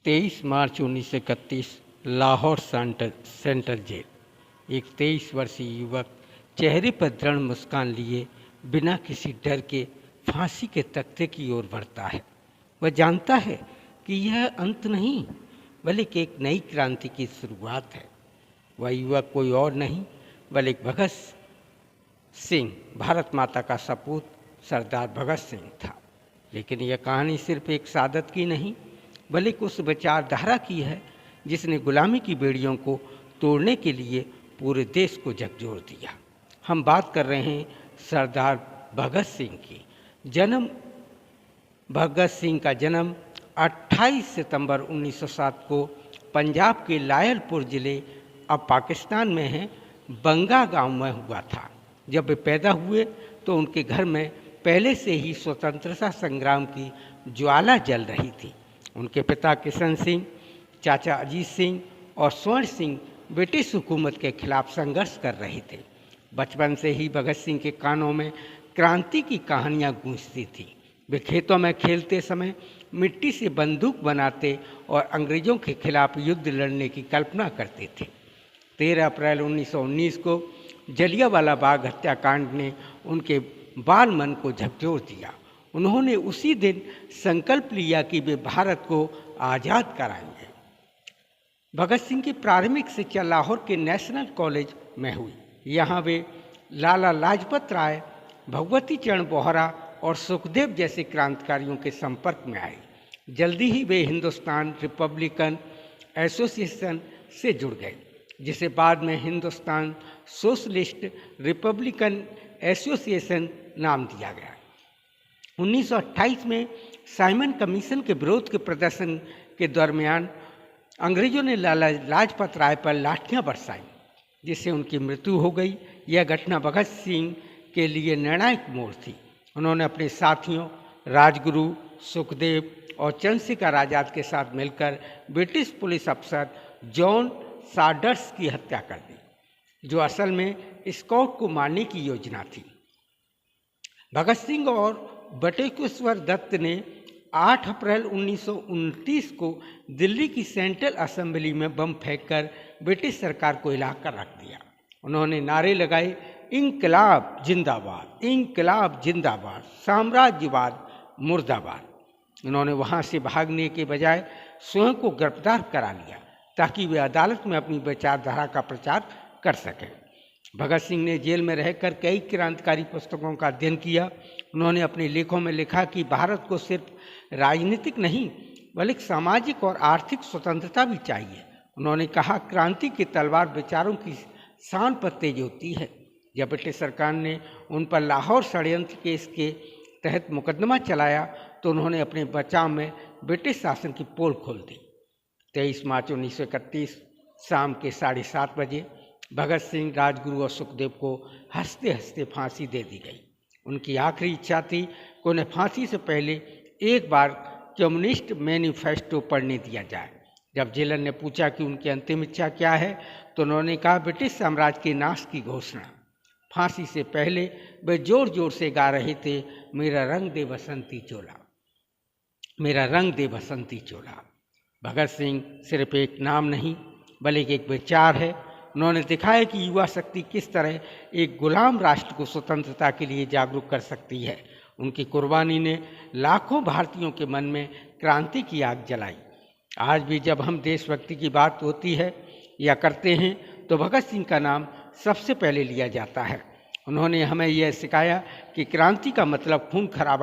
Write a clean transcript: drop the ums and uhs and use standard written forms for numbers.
23 मार्च 1931 Lahore central jail. एक 23 वर्षीय युवक चेहरे पर दृढ़ मुस्कान लिए बिना किसी डर के फांसी के तख्ते की ओर बढ़ता है। वह जानता है कि यह अंत नहीं बल्कि एक नई क्रांति की शुरुआत है। वह युवक कोई और नहीं बल्कि भगत सिंह, भारत माता का सपूत सरदार भगत सिंह था। लेकिन यह कहानी सिर्फ एक सादत की नहीं बल्कि उस विचारधारा की है जिसने गुलामी की बेड़ियों को तोड़ने के लिए पूरे देश को झकझोर दिया। हम बात कर रहे हैं सरदार भगत सिंह की। भगत सिंह का जन्म 28 सितंबर 1907 को पंजाब के लायलपुर ज़िले, अब पाकिस्तान में है, बंगा गांव में हुआ था। जब वे पैदा हुए तो उनके घर में पहले से ही स्वतंत्रता संग्राम की ज्वाला जल रही थी। उनके पिता किशन सिंह, चाचा अजीत सिंह और स्वर्ण सिंह ब्रिटिश हुकूमत के खिलाफ संघर्ष कर रहे थे। बचपन से ही भगत सिंह के कानों में क्रांति की कहानियां गूंजती थी। वे खेतों में खेलते समय मिट्टी से बंदूक बनाते और अंग्रेजों के खिलाफ युद्ध लड़ने की कल्पना करते थे। 13 अप्रैल 1919 को जलियांवाला बाग हत्याकांड ने उनके बाल मन को झकझोर दिया। उन्होंने उसी दिन संकल्प लिया कि वे भारत को आज़ाद कराएंगे। भगत सिंह की प्रारंभिक शिक्षा लाहौर के नेशनल कॉलेज में हुई। यहाँ वे लाला लाजपत राय, भगवती चरण बोहरा और सुखदेव जैसे क्रांतिकारियों के संपर्क में आए। जल्दी ही वे हिंदुस्तान रिपब्लिकन एसोसिएशन से जुड़ गए, जिसे बाद में हिंदुस्तान सोशलिस्ट रिपब्लिकन एसोसिएशन नाम दिया गया। 1928 में साइमन कमीशन के विरोध के प्रदर्शन के दरमियान अंग्रेजों ने लाला लाजपत राय पर लाठियां बरसाई, जिससे उनकी मृत्यु हो गई। यह घटना भगत सिंह के लिए निर्णायक मोड़ थी। उन्होंने अपने साथियों राजगुरु, सुखदेव और चंद्रशेखर आज़ाद के साथ मिलकर ब्रिटिश पुलिस अफसर जॉन साडर्स की हत्या कर दी, जो असल में स्काउट को मारने की योजना थी। भगत सिंह और बटुकेश्वर दत्त ने 8 अप्रैल 1929 को दिल्ली की सेंट्रल असेंबली में बम फेंककर ब्रिटिश सरकार को हिलाकर रख दिया। उन्होंने नारे लगाए, इंकलाब जिंदाबाद, इंकलाब जिंदाबाद, साम्राज्यवाद मुर्दाबाद। उन्होंने वहाँ से भागने के बजाय स्वयं को गिरफ्तार करा लिया ताकि वे अदालत में अपनी विचारधारा का प्रचार कर सकें। भगत सिंह ने जेल में रहकर कई क्रांतिकारी पुस्तकों का अध्ययन किया। उन्होंने अपने लेखों में लिखा कि भारत को सिर्फ राजनीतिक नहीं बल्कि सामाजिक और आर्थिक स्वतंत्रता भी चाहिए। उन्होंने कहा, क्रांति की तलवार विचारों की शान पर तेज होती है। जब ब्रिटिश सरकार ने उन पर लाहौर षड्यंत्र केस के तहत मुकदमा चलाया तो उन्होंने अपने बचाव में ब्रिटिश शासन की पोल खोल दी। 23 मार्च 1931 शाम के 7:30 बजे भगत सिंह, राजगुरु और सुखदेव को हंसते हंसते फांसी दे दी गई। उनकी आखिरी इच्छा थी कि उन्हें फांसी से पहले एक बार कम्युनिस्ट मैनिफेस्टो पढ़ने दिया जाए। जब जेलर ने पूछा कि उनकी अंतिम इच्छा क्या है तो उन्होंने कहा, ब्रिटिश साम्राज्य के नाश की घोषणा। फांसी से पहले वे जोर जोर से गा रहे थे, मेरा रंग दे बसंती चोला, मेरा रंग दे बसंती चोला। भगत सिंह सिर्फ एक नाम नहीं बल्कि एक विचार है। उन्होंने दिखाया कि युवा शक्ति किस तरह एक गुलाम राष्ट्र को स्वतंत्रता के लिए जागरूक कर सकती है। उनकी कुर्बानी ने लाखों भारतीयों के मन में क्रांति की आग जलाई। आज भी जब हम देशभक्ति की बात होती है या करते हैं तो भगत सिंह का नाम सबसे पहले लिया जाता है। उन्होंने हमें यह सिखाया कि क्रांति का मतलब खून खराबा